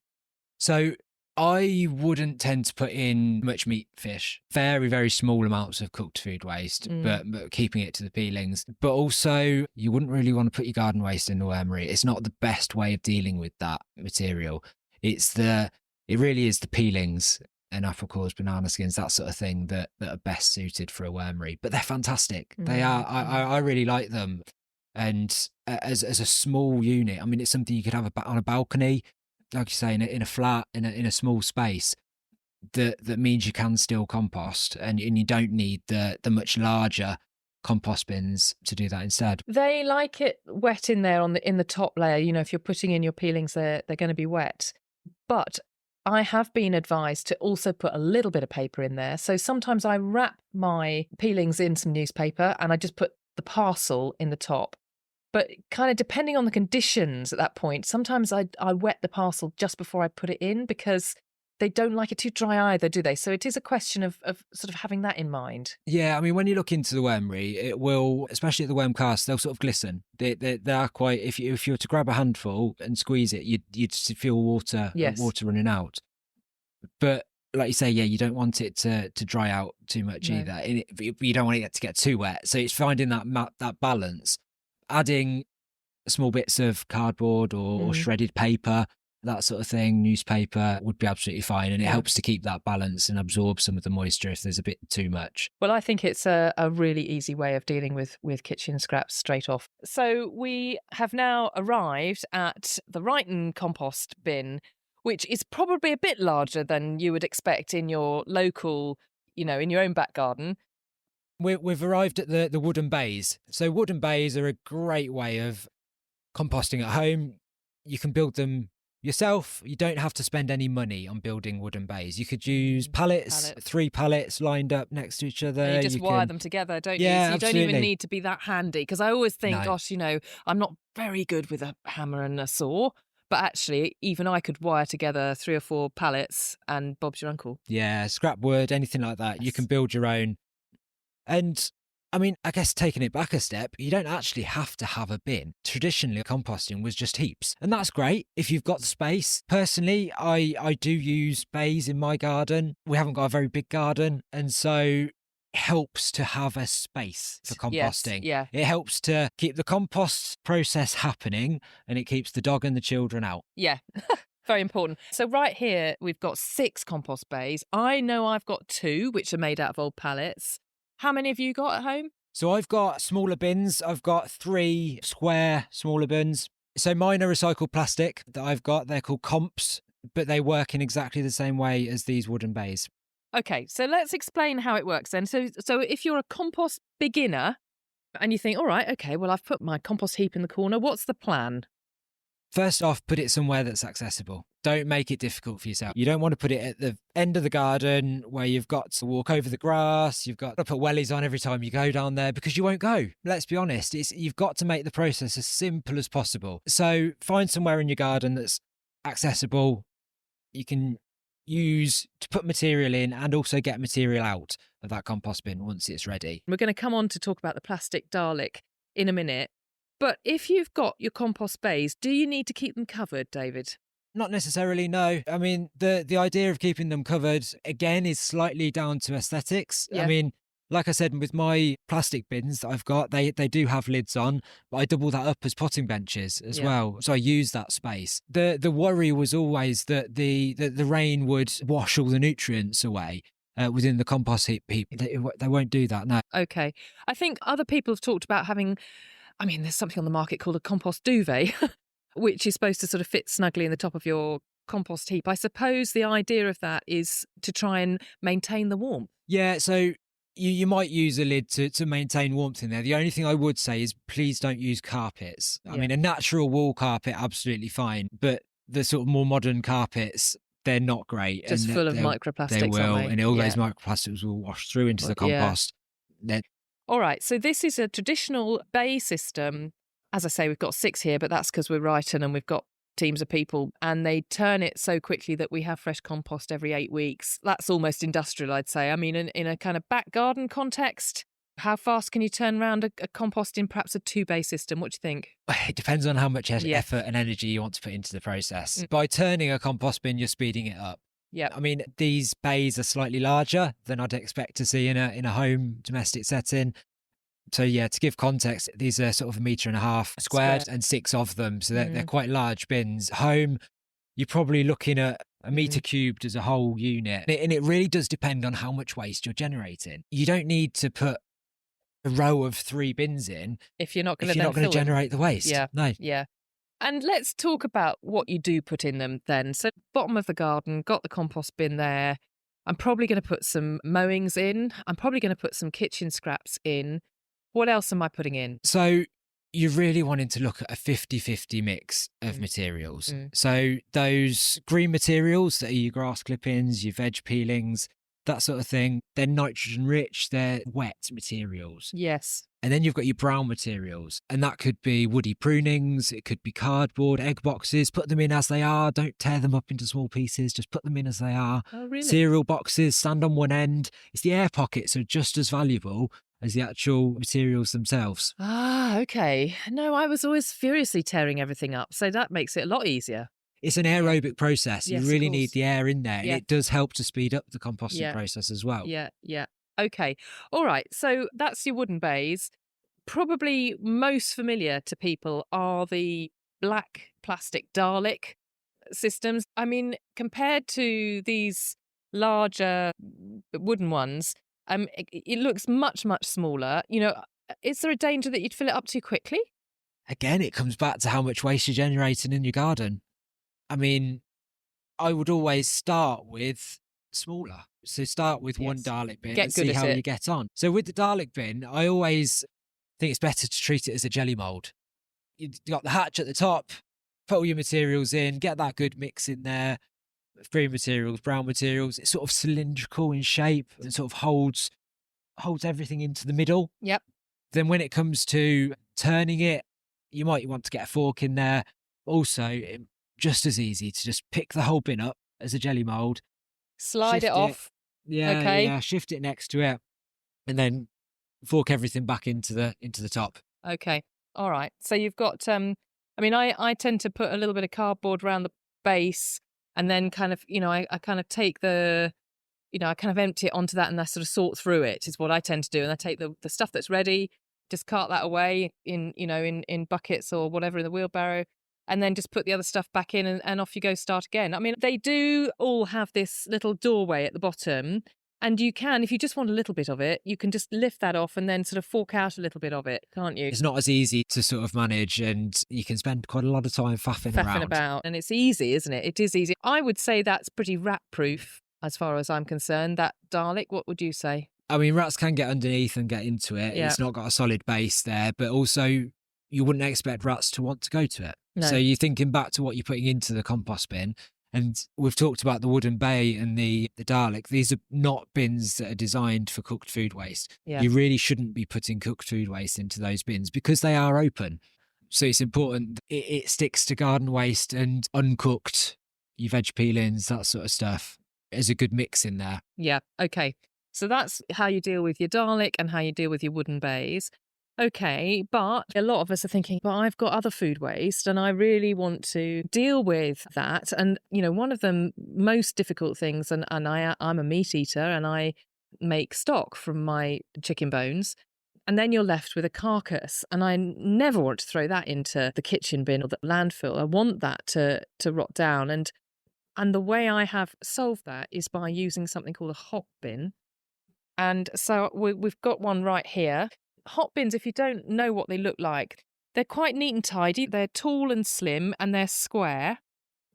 So I wouldn't tend to put in much meat, fish, very, very small amounts of cooked food waste, but keeping it to the peelings. But also, you wouldn't really want to put your garden waste in the wormery. It's not the best way of dealing with that material. It really is the peelings and apple cores, banana skins, that sort of thing that are best suited for a wormery. But they're fantastic. They are. I really like them. And as a small unit, I mean, it's something you could have on a balcony, like you say, in a flat, in a small space. That means you can still compost, and you don't need the much larger compost bins to do that instead. They like it wet in there in the top layer. You know, if you're putting in your peelings, they're going to be wet. But I have been advised to also put a little bit of paper in there. So sometimes I wrap my peelings in some newspaper and I just put the parcel in the top. But kind of depending on the conditions at that point, sometimes I wet the parcel just before I put it in because they don't like it too dry either, do they? So it is a question of sort of having that in mind. Yeah, I mean, when you look into the wormery, it will, especially at the worm cast, they'll sort of glisten. They are quite, if you were to grab a handful and squeeze it, you'd feel water running out. But like you say, yeah, you don't want it to dry out too much either. And you don't want it to get too wet. So it's finding that balance. Adding small bits of cardboard or shredded paper, that sort of thing, newspaper would be absolutely fine. And it helps to keep that balance and absorb some of the moisture if there's a bit too much. Well, I think it's a really easy way of dealing with kitchen scraps straight off. So we have now arrived at the Righton compost bin, which is probably a bit larger than you would expect in your local, in your own back garden. We've arrived at the wooden bays. So wooden bays are a great way of composting at home. You can build them yourself. You don't have to spend any money on building wooden bays. You could use pallets. 3 pallets lined up next to each other. And you just wire them together, don't you? So you absolutely. don't even need to be that handy. Because I always think, gosh, I'm not very good with a hammer and a saw. But actually, even I could wire together 3 or 4 pallets and Bob's your uncle. Yeah, scrap wood, anything like that. Yes. You can build your own. And I mean, I guess taking it back a step, you don't actually have to have a bin. Traditionally, composting was just heaps. And that's great if you've got the space. Personally, I do use bays in my garden. We haven't got a very big garden. And so it helps to have a space for composting. Yes, yeah. It helps to keep the compost process happening and it keeps the dog and the children out. Yeah. Very important. So right here, we've got 6 compost bays. I know I've got 2, which are made out of old pallets. How many have you got at home? So I've got smaller bins. I've got 3 square smaller bins. So mine are recycled plastic that I've got. They're called comps, but they work in exactly the same way as these wooden bays. Okay, so let's explain how it works then. So if you're a compost beginner and you think, all right, okay, well, I've put my compost heap in the corner, what's the plan? First off, put it somewhere that's accessible. Don't make it difficult for yourself. You don't want to put it at the end of the garden where you've got to walk over the grass. You've got to put wellies on every time you go down there because you won't go. Let's be honest. You've got to make the process as simple as possible. So find somewhere in your garden that's accessible. You can use to put material in and also get material out of that compost bin once it's ready. We're going to come on to talk about the plastic Dalek in a minute. But if you've got your compost bays, do you need to keep them covered, David? Not necessarily, no. I mean, the idea of keeping them covered, again, is slightly down to aesthetics. Yeah. I mean, like I said, with my plastic bins that I've got, they do have lids on, but I double that up as potting benches as well. So I use that space. The worry was always that the rain would wash all the nutrients away. Within the compost heap. They won't do that, no. Okay. I think other people have talked about having... I mean, there's something on the market called a compost duvet, which is supposed to sort of fit snugly in the top of your compost heap. I suppose the idea of that is to try and maintain the warmth. Yeah, so you might use a lid to maintain warmth in there. The only thing I would say is please don't use carpets. I mean, a natural wall carpet, absolutely fine. But the sort of more modern carpets, they're not great. Just full of microplastics, they will, aren't they? And all those microplastics will wash through into the compost. All right, so this is a traditional bay system. As I say, we've got 6 here, but that's because we're Righton and we've got teams of people, and they turn it so quickly that we have fresh compost every 8 weeks. That's almost industrial, I'd say. I mean, in a kind of back garden context, how fast can you turn around a compost in perhaps a 2-bay system? What do you think? It depends on how much effort and energy you want to put into the process. By turning a compost bin, you're speeding it up. Yeah. I mean, these bays are slightly larger than I'd expect to see in a home domestic setting. So yeah, to give context, these are sort of 1.5 meters squared and 6 of them. So they're quite large bins. Home, you're probably looking at a meter cubed as a whole unit. And it really does depend on how much waste you're generating. You don't need to put a row of 3 bins in if you're not going to generate the waste. Yeah. No. Yeah. And let's talk about what you do put in them then. So bottom of the garden, got the compost bin there. I'm probably going to put some mowings in. I'm probably going to put some kitchen scraps in. What else am I putting in? So you're really wanting to look at a 50-50 mix of materials. So those green materials that are your grass clippings, your veg peelings, that sort of thing, they're nitrogen rich, they're wet materials. Yes. And then you've got your brown materials, and that could be woody prunings, it could be cardboard, egg boxes. Put them in as they are, don't tear them up into small pieces, just put them in as they are. Oh, really? Cereal boxes, stand on one end. It's the air pockets are just as valuable as the actual materials themselves. Ah, okay. No, I was always furiously tearing everything up, so that makes it a lot easier. It's an aerobic process. Yes, you really need the air in there. Yeah. And it does help to speed up the composting process as well. Yeah. Okay. All right. So that's your wooden bays. Probably most familiar to people are the black plastic Dalek systems. I mean, compared to these larger wooden ones, it looks much, much smaller. You know, is there a danger that you'd fill it up too quickly? Again, it comes back to how much waste you're generating in your garden. I mean, I would always start with smaller. So start with one Dalek bin and see how you get on. So with the Dalek bin, I always think it's better to treat it as a jelly mould. You've got the hatch at the top, put all your materials in, get that good mix in there. Green materials, brown materials. It's sort of cylindrical in shape and sort of holds everything into the middle. Yep. Then when it comes to turning it, you might want to get a fork in there. Also, just as easy to just pick the whole bin up as a jelly mould. Slide it off. Yeah, okay. Yeah, shift it next to it and then fork everything back into the top. Okay. All right. So you've got, I mean, I tend to put a little bit of cardboard around the base and then kind of, I kind of take I kind of empty it onto that and I sort of sort through it is what I tend to do. And I take the stuff that's ready, just cart that away in buckets or whatever in the wheelbarrow, and then just put the other stuff back in and off you go, start again. I mean, they do all have this little doorway at the bottom, and you can, if you just want a little bit of it, you can just lift that off and then sort of fork out a little bit of it, can't you? It's not as easy to sort of manage, and you can spend quite a lot of time faffing around. About. And it's easy, isn't it? It is easy. I would say that's pretty rat-proof as far as I'm concerned, that Dalek. What would you say? I mean, rats can get underneath and get into it. Yeah. It's not got a solid base there, but also you wouldn't expect rats to want to go to it. No. So you're thinking back to what you're putting into the compost bin. And we've talked about the wooden bay and the Dalek. These are not bins that are designed for cooked food waste. Yeah. You really shouldn't be putting cooked food waste into those bins because they are open. So it's important it sticks to garden waste and uncooked, your veg peelings, that sort of stuff. There's a good mix in there. Yeah, okay. So that's how you deal with your Dalek and how you deal with your wooden bays. Okay, but a lot of us are thinking, but I've got other food waste and I really want to deal with that. And, one of the most difficult things, and I'm a meat eater and I make stock from my chicken bones, and then you're left with a carcass. And I never want to throw that into the kitchen bin or the landfill. I want that to rot down. And the way I have solved that is by using something called a hot bin. And so we've got one right here. Hot bins, if you don't know what they look like, they're quite neat and tidy. They're tall and slim and they're square.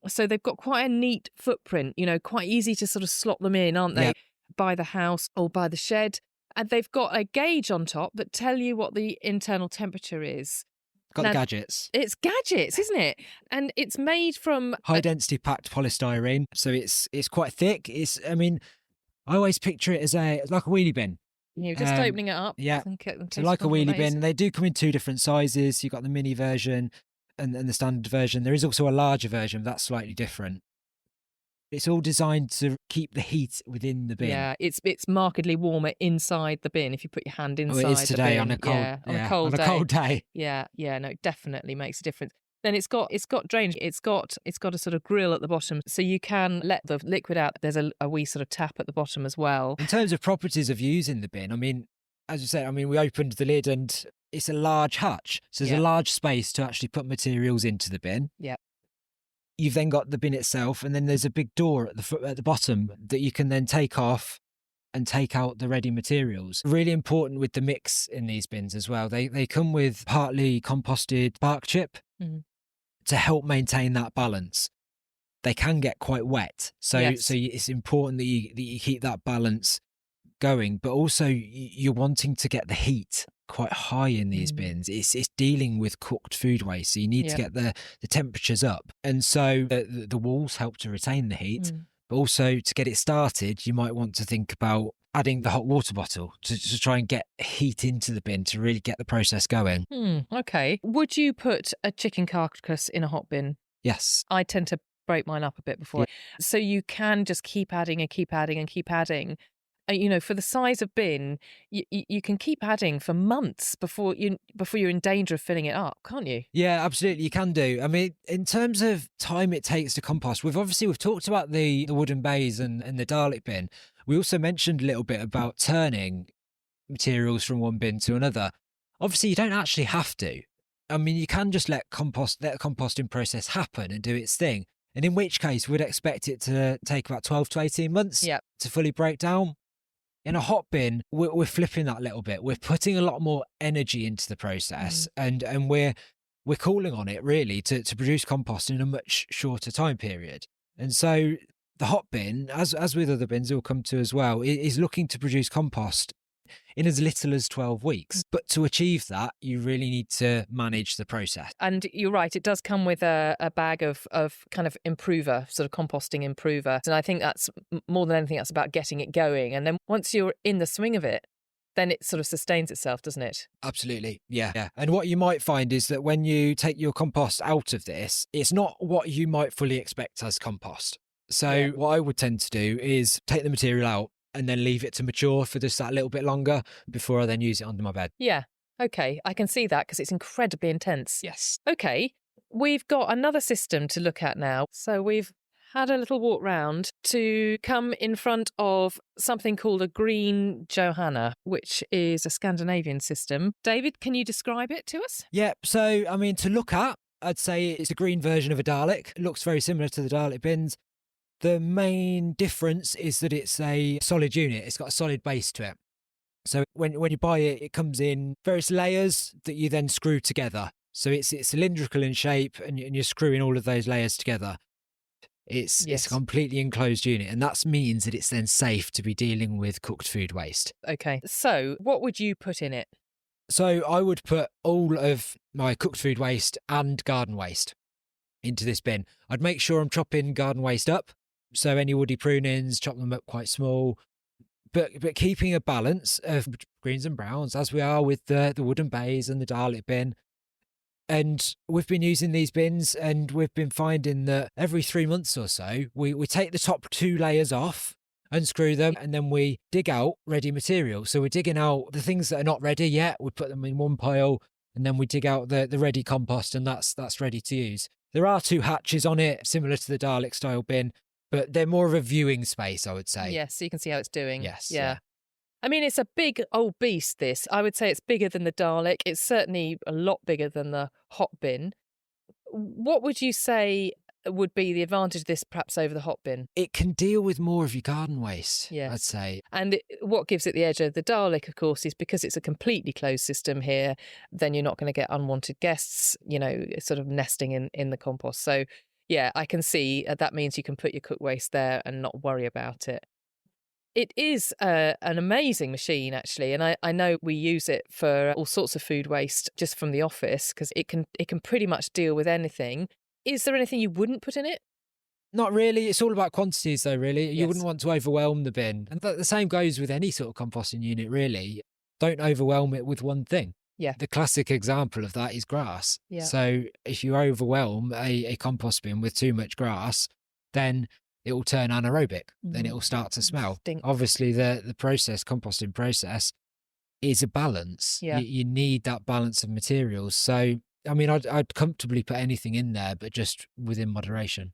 So they've got quite a neat footprint, quite easy to sort of slot them in, aren't they? Yep. By the house or by the shed. And they've got a gauge on top that tell you what the internal temperature is. Got the gadgets. It's gadgets, isn't it? And it's made from high density packed polystyrene. So it's quite thick. I always picture it as like a wheelie bin. You're just opening it up. Yeah. So like a wheelie bin. They do come in 2 different sizes. You've got the mini version and the standard version. There is also a larger version, but that's slightly different. It's all designed to keep the heat within the bin. Yeah, it's markedly warmer inside the bin if you put your hand inside the bin. It is today on a cold, on a cold day. cold day. Yeah, no, it definitely makes a difference. Then it's got drainage. It's got a sort of grill at the bottom, so you can let the liquid out. There's a wee sort of tap at the bottom as well. In terms of properties of using the bin, I mean, as you said, I mean, we opened the lid and it's a large hutch. So there's a large space to actually put materials into the bin. Yeah. You've then got the bin itself, and then there's a big door at the bottom that you can then take off and take out the ready materials. Really important with the mix in these bins as well. They come with partly composted bark chip to help maintain that balance. They can get quite wet. So it's important that you keep that balance going, but also you're wanting to get the heat quite high in these bins. It's dealing with cooked food waste, so you need to get the temperatures up, and so the walls help to retain the heat. But also to get it started, you might want to think about adding the hot water bottle to try and get heat into the bin to really get the process going. Okay. Would you put a chicken carcass in a hot bin? Yes. I tend to break mine up a bit before. So you can just keep adding and keep adding and keep adding. For the size of bin, you can keep adding for months before you're in danger of filling it up, can't you? Yeah, absolutely, you can do. I mean, in terms of time it takes to compost, we've talked about the wooden bays and the Dalek bin. We also mentioned a little bit about turning materials from one bin to another. Obviously, you don't actually have to. I mean, you can just let the composting process happen and do its thing. And in which case, we'd expect it to take about 12 to 18 months to fully break down. In a hot bin, we're flipping that a little bit. We're putting a lot more energy into the process, and we're calling on it really to produce compost in a much shorter time period. And so the hot bin, as with other bins we'll come to as well, is looking to produce compost in as little as 12 weeks. But to achieve that, you really need to manage the process. And you're right, it does come with a bag of kind of improver, sort of composting improver. And I think that's more than anything, that's about getting it going. And then once you're in the swing of it, then it sort of sustains itself, doesn't it? Absolutely, yeah. And what you might find is that when you take your compost out of this, it's not what you might fully expect as compost. So what I would tend to do is take the material out and then leave it to mature for just that little bit longer before I then use it under my bed. Yeah, okay, I can see that because it's incredibly intense. Yes. Okay, we've got another system to look at now. So we've had a little walk round to come in front of something called a green Johanna, which is a Scandinavian system. David, can you describe it to us? Yeah, so, I mean, to look at, I'd say it's a green version of a Dalek. It looks very similar to the Dalek bins. The main difference is that it's a solid unit. It's got a solid base to it. So when you buy it, it comes in various layers that you then screw together. So it's cylindrical in shape, and you're screwing all of those layers together. It's a completely enclosed unit, and that means that it's then safe to be dealing with cooked food waste. Okay, so what would you put in it? So I would put all of my cooked food waste and garden waste into this bin. I'd make sure I'm chopping garden waste up. So any woody prunings, chop them up quite small, but keeping a balance of greens and browns, as we are with the wooden bays and the Dalek bin. And we've been using these bins, and we've been finding that every 3 months or so, we take the top 2 layers off, unscrew them, and then we dig out ready material. So we're digging out the things that are not ready yet. We put them in one pile, and then we dig out the ready compost, and that's ready to use. There are 2 hatches on it, similar to the Dalek style bin, but they're more of a viewing space, I would say. Yes, so you can see how it's doing. Yes. Yeah. I mean, it's a big old beast, this. I would say it's bigger than the Dalek. It's certainly a lot bigger than the hot bin. What would you say would be the advantage of this perhaps over the hot bin? It can deal with more of your garden waste, yes. I'd say. And what gives it the edge of the Dalek, of course, is because it's a completely closed system here, then you're not going to get unwanted guests, sort of nesting in the compost. So, yeah, I can see that means you can put your cooked waste there and not worry about it. It is an amazing machine, actually, and I know we use it for all sorts of food waste just from the office because it can pretty much deal with anything. Is there anything you wouldn't put in it? Not really. It's all about quantities, though, really. You Yes. wouldn't want to overwhelm the bin. And the same goes with any sort of composting unit, really. Don't overwhelm it with one thing. Yeah. The classic example of that is grass. Yeah. So if you overwhelm a compost bin with too much grass, then it will turn anaerobic. Then it will start to smell. Stink. Obviously, the composting process is a balance. Yeah. You need that balance of materials. So I mean, I'd comfortably put anything in there, but just within moderation.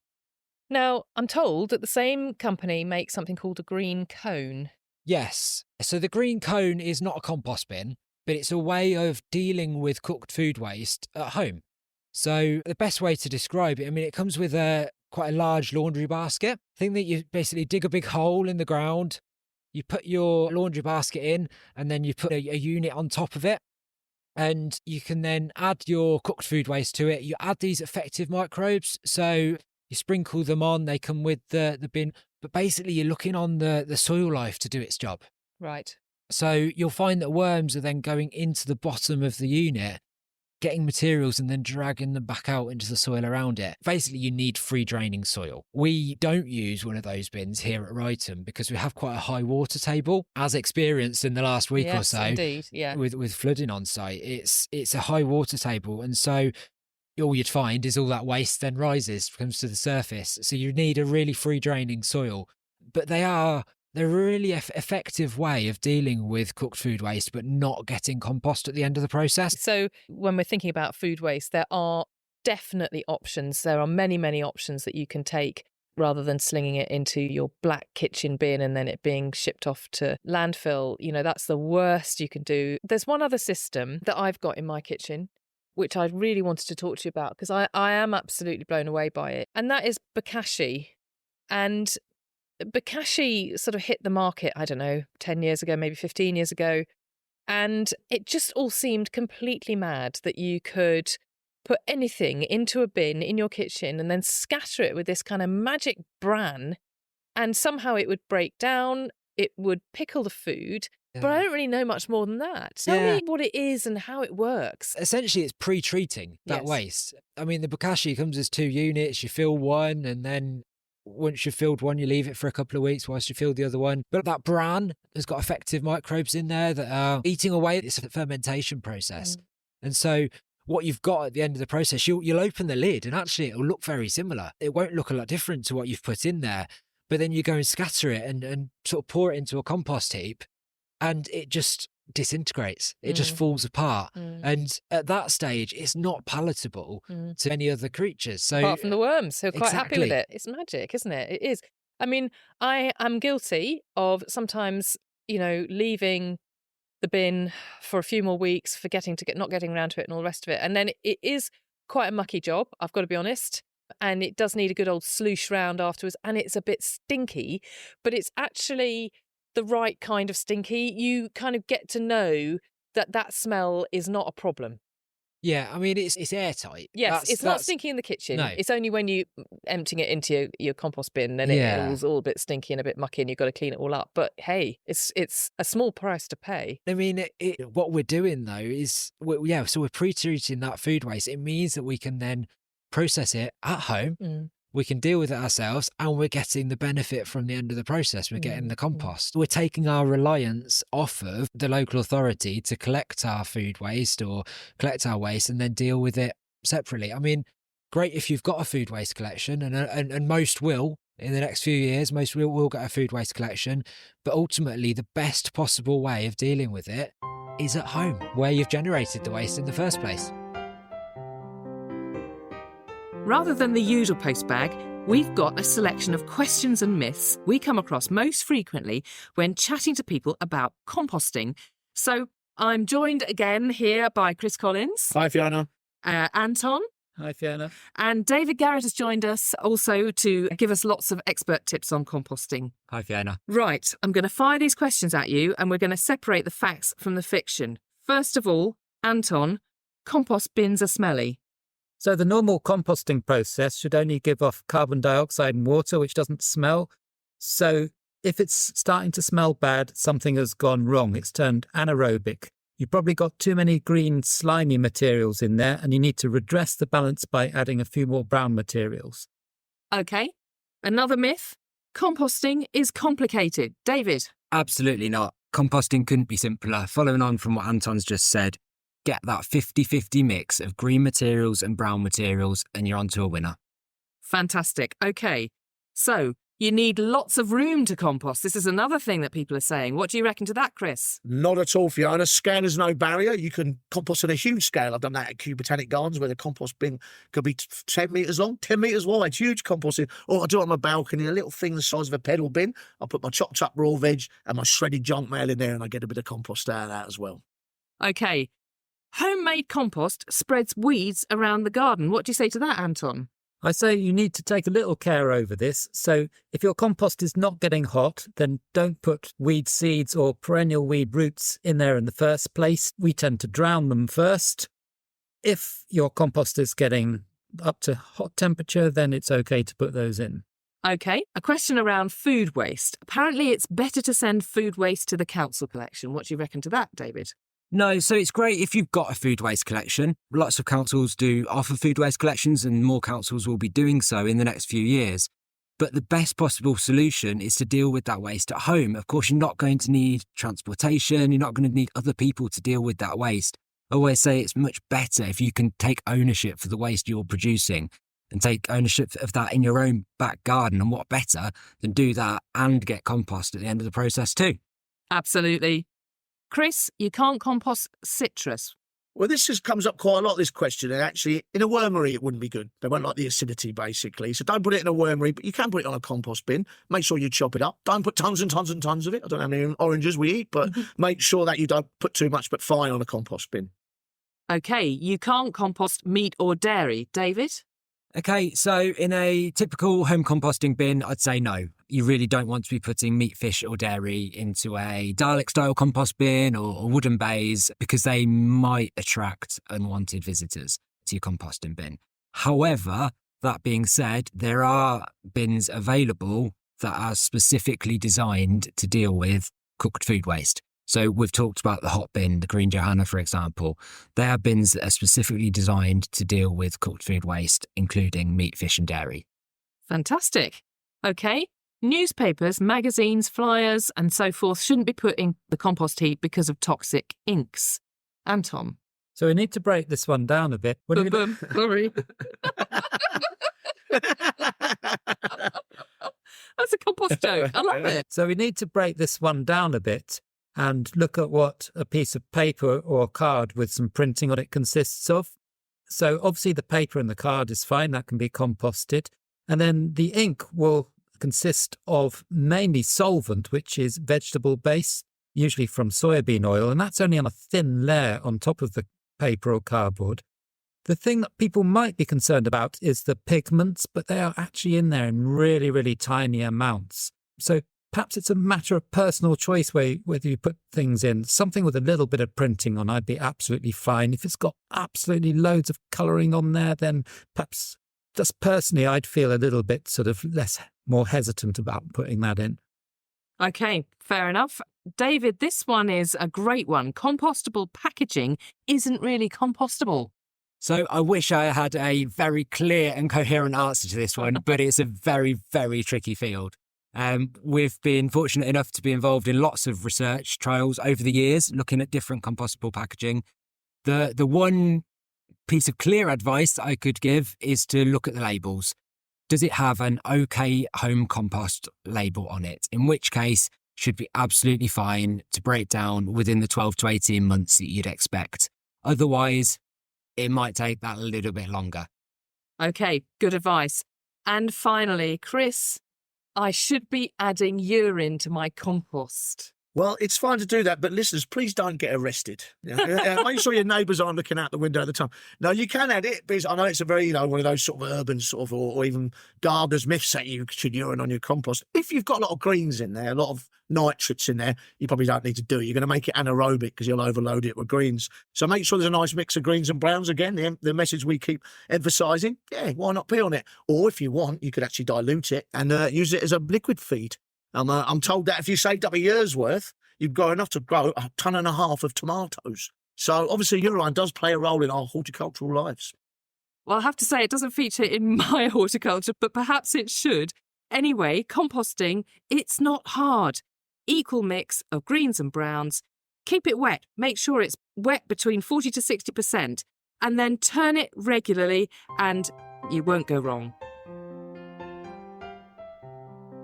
Now, I'm told that the same company makes something called a green cone. Yes. So the green cone is not a compost bin, but it's a way of dealing with cooked food waste at home. So the best way to describe it, I mean, it comes with quite a large laundry basket. Thing that you basically dig a big hole in the ground, you put your laundry basket in, and then you put a unit on top of it. And you can then add your cooked food waste to it. You add these effective microbes. So you sprinkle them on, they come with the bin. But basically, you're looking on the soil life to do its job. Right. So you'll find that worms are then going into the bottom of the unit, getting materials and then dragging them back out into the soil around it. Basically, you need free draining soil. We don't use one of those bins here at Ryton because we have quite a high water table, as experienced in the last week or so. Indeed, yeah. With flooding on site, it's a high water table, and so all you'd find is all that waste then comes to the surface. So you need a really free draining soil, but they're a really effective way of dealing with cooked food waste, but not getting compost at the end of the process. So when we're thinking about food waste, there are definitely options. There are many, many options that you can take rather than slinging it into your black kitchen bin and then it being shipped off to landfill. You know, that's the worst you can do. There's one other system that I've got in my kitchen, which I really wanted to talk to you about because I am absolutely blown away by it. And that is bokashi. And bokashi sort of hit the market, I don't know, 10 years ago, maybe 15 years ago. And it just all seemed completely mad that you could put anything into a bin in your kitchen and then scatter it with this kind of magic bran and somehow it would break down, it would pickle the food. Yeah. But I don't really know much more than that. Tell me what it is and how it works. Essentially, it's pre-treating that waste. I mean, the bokashi comes as 2 units. You fill one and then once you've filled one, you leave it for a couple of weeks whilst you fill the other one. But that bran has got effective microbes in there that are eating away. It's a fermentation process. And so what you've got at the end of the process, you'll open the lid and actually it'll look very similar. It won't look a lot different to what you've put in there. But then you go and scatter it and sort of pour it into a compost heap and it just disintegrates. It just falls apart. And at that stage, it's not palatable to any other creatures. So apart from the worms, who are quite happy with it. It's magic, isn't it? It is. I mean, I am guilty of sometimes, leaving the bin for a few more weeks, not getting around to it and all the rest of it. And then it is quite a mucky job, I've got to be honest. And it does need a good old sloosh round afterwards. And it's a bit stinky, but it's actually the right kind of stinky. You kind of get to know that smell is not a problem. Yeah, I mean, it's airtight. Yes, it's not stinky in the kitchen. No. It's only when you emptying it into your compost bin and it's all a bit stinky and a bit mucky and you've got to clean it all up. But hey, it's a small price to pay. I mean, what we're doing though is, so we're pre-treating that food waste. It means that we can then process it at home. We can deal with it ourselves and we're getting the benefit from the end of the process. We're getting the compost. We're taking our reliance off of the local authority to collect our food waste or collect our waste and then deal with it separately. I mean, great if you've got a food waste collection and most will in the next few years, most will get a food waste collection. But ultimately, the best possible way of dealing with it is at home where you've generated the waste in the first place. Rather than the usual post bag, we've got a selection of questions and myths we come across most frequently when chatting to people about composting. So I'm joined again here by Chris Collins. Hi, Fiona. Anton. Hi, Fiona. And David Garrett has joined us also to give us lots of expert tips on composting. Hi, Fiona. Right, I'm going to fire these questions at you and we're going to separate the facts from the fiction. First of all, Anton, compost bins are smelly. So the normal composting process should only give off carbon dioxide and water, which doesn't smell. So if it's starting to smell bad, something has gone wrong. It's turned anaerobic. You've probably got too many green, slimy materials in there, and you need to redress the balance by adding a few more brown materials. Okay. Another myth. Composting is complicated. David? Absolutely not. Composting couldn't be simpler. Following on from what Anton's just said, get that 50-50 mix of green materials and brown materials and you're onto a winner. Fantastic. Okay. So You need lots of room to compost. This is another thing that people are saying. What do you reckon to that, Chris? Not at all, Fiona. Scale is no barrier. You can compost on a huge scale. I've done that at Kew Botanic Gardens, where the compost bin could be 10 metres long, 10 metres wide, huge composting. Or I do it on my balcony, a little thing the size of a pedal bin. I put my chopped up raw veg and my shredded junk mail in there, and I get a bit of compost out of that as well. OK. Homemade compost spreads weeds around the garden. What do you say to that, Anton? I say you need to take a little care over this. So if your compost is not getting hot, then don't put weed seeds or perennial weed roots in there in the first place. We tend to drown them first. If your compost is getting up to hot temperature, then it's okay to put those in. OK, a question around food waste. Apparently it's better to send food waste to the council collection. What do you reckon to that, David? No, so it's great if you've got a food waste collection. Lots of councils do offer food waste collections, and more councils will be doing so in the next few years. But the best possible solution is to deal with that waste at home. Of course, you're not going to need transportation. You're not going to need other people to deal with that waste. I always say it's much better if you can take ownership for the waste you're producing and take ownership of that in your own back garden. And what better than do that and get compost at the end of the process too? Absolutely. Chris, you can't compost citrus. Well, comes up quite a lot, this question. And actually, in a wormery, it wouldn't be good. They won't like the acidity, basically. So don't put it in a wormery, but you can put it on a compost bin. Make sure you chop it up. Don't put tons and tons and tons of it. I don't know how many oranges we eat, but make sure that you don't put too much, but fine on a compost bin. OK, you can't compost meat or dairy. David? Okay, so in a typical home composting bin, I'd say no. You really don't want to be putting meat, fish or dairy into a Dalek-style compost bin or wooden bays, because they might attract unwanted visitors to your composting bin. However, that being said, there are bins available that are specifically designed to deal with cooked food waste. So we've talked about the hot bin, the Green Johanna, for example. They are bins that are specifically designed to deal with cooked food waste, including meat, fish and dairy. Fantastic. OK. Newspapers, magazines, flyers and so forth shouldn't be put in the compost heap because of toxic inks. Anton? So we need to break this one down a bit. Sorry. That's a compost joke. I love it. So we need to break this one down a bit and look at what a piece of paper or a card with some printing on it consists of. So obviously the paper and the card is fine. That can be composted. And then the ink will consist of mainly solvent, which is vegetable based, usually from soybean oil. And that's only on a thin layer on top of the paper or cardboard. The thing that people might be concerned about is the pigments, but they are actually in there in really, really tiny amounts. So perhaps it's a matter of personal choice whether you put things in. Something with a little bit of printing on, I'd be absolutely fine. If it's got absolutely loads of colouring on there, then perhaps just personally, I'd feel a little bit more hesitant about putting that in. OK, fair enough. David, this one is a great one. Compostable packaging isn't really compostable. So I wish I had a very clear and coherent answer to this one, but it's a very, very tricky field. We've been fortunate enough to be involved in lots of research trials over the years, looking at different compostable packaging. The one piece of clear advice that I could give is to look at the labels. Does it have an OK home compost label on it? In which case, should be absolutely fine to break down within the 12 to 18 months that you'd expect. Otherwise, it might take that a little bit longer. OK, good advice. And finally, Chris, I should be adding urine to my compost. Well, it's fine to do that, but listeners, please don't get arrested. Make sure your neighbours aren't looking out the window at the time. No, you can add it, because I know it's a very, one of those sort of urban or even gardeners' myths that you should urine on your compost. If you've got a lot of greens in there, a lot of nitrates in there, you probably don't need to do it. You're going to make it anaerobic because you'll overload it with greens. So make sure there's a nice mix of greens and browns. Again, the message we keep emphasising. Yeah, why not pee on it? Or if you want, you could actually dilute it and use it as a liquid feed. I'm told that if you saved up a year's worth, you've got enough to grow 1.5 tons of tomatoes. So obviously urine does play a role in our horticultural lives. Well, I have to say it doesn't feature in my horticulture, but perhaps it should. Anyway, composting, it's not hard. Equal mix of greens and browns. Keep it wet. Make sure it's wet between 40 to 60%, and then turn it regularly and you won't go wrong.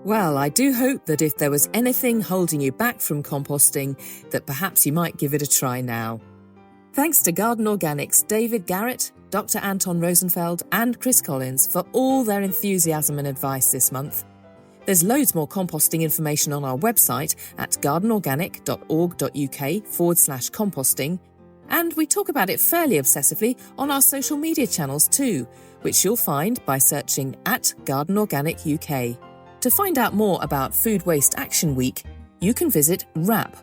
Well, I do hope that if there was anything holding you back from composting, that perhaps you might give it a try now. Thanks to Garden Organic's David Garrett, Dr. Anton Rosenfeld and Chris Collins for all their enthusiasm and advice this month. There's loads more composting information on our website at gardenorganic.org.uk/composting, and we talk about it fairly obsessively on our social media channels too, which you'll find by searching at Garden Organic UK. To find out more about Food Waste Action Week, you can visit wrap.org.uk.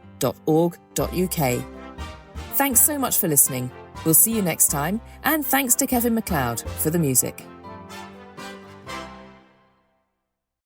Thanks so much for listening. We'll see you next time, and thanks to Kevin MacLeod for the music.